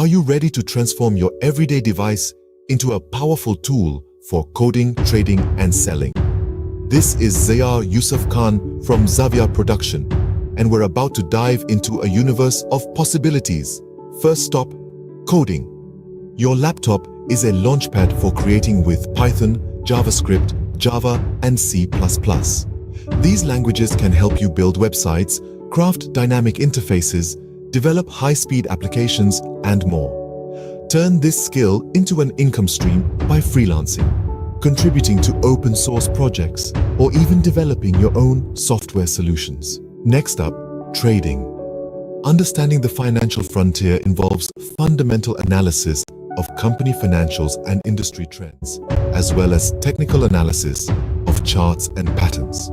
Are you ready to transform your everyday device into a powerful tool for coding, trading, and selling? This is Zavyar Yousaf Khan from Zavyar Production, and we're about to dive into a universe of possibilities. First stop, coding. Your laptop is a launchpad for creating with Python, JavaScript, Java, and C++. These languages can help you build websites, craft dynamic interfaces, develop high-speed applications, and more. Turn this skill into an income stream by freelancing, contributing to open-source projects, or even developing your own software solutions. Next up, trading. Understanding the financial frontier involves fundamental analysis of company financials and industry trends, as well as technical analysis of charts and patterns.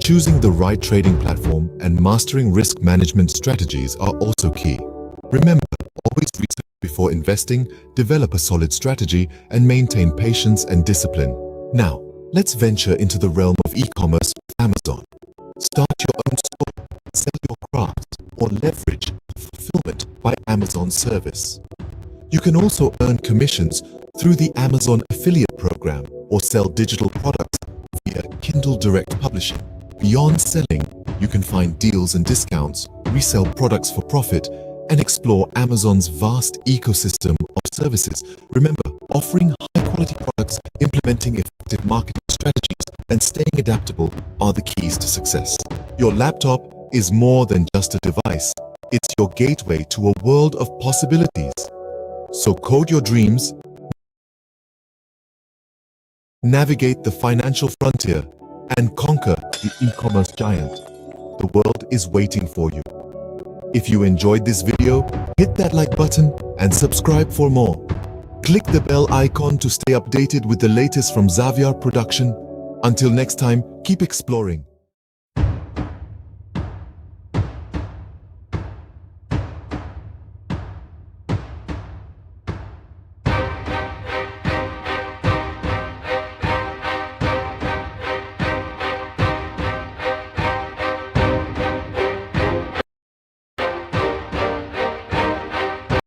Choosing the right trading platform and mastering risk management strategies are also key. Remember, always research before investing, develop a solid strategy, and maintain patience and discipline. Now, let's venture into the realm of e-commerce with Amazon. Start your own store, sell your craft, or leverage fulfillment by Amazon service. You can also earn commissions through the Amazon affiliate program or sell digital products via Kindle Direct Publishing. Beyond selling, you can find deals and discounts, resell products for profit, and explore Amazon's vast ecosystem of services. Remember, offering high-quality products, implementing effective marketing strategies, and staying adaptable are the keys to success. Your laptop is more than just a device. It's your gateway to a world of possibilities. So code your dreams, navigate the financial frontier, and conquer the e-commerce giant. The world is waiting for you. If you enjoyed this video, hit that like button and subscribe for more. Click the bell icon to stay updated with the latest from Zavyar Production. Until next time, keep exploring.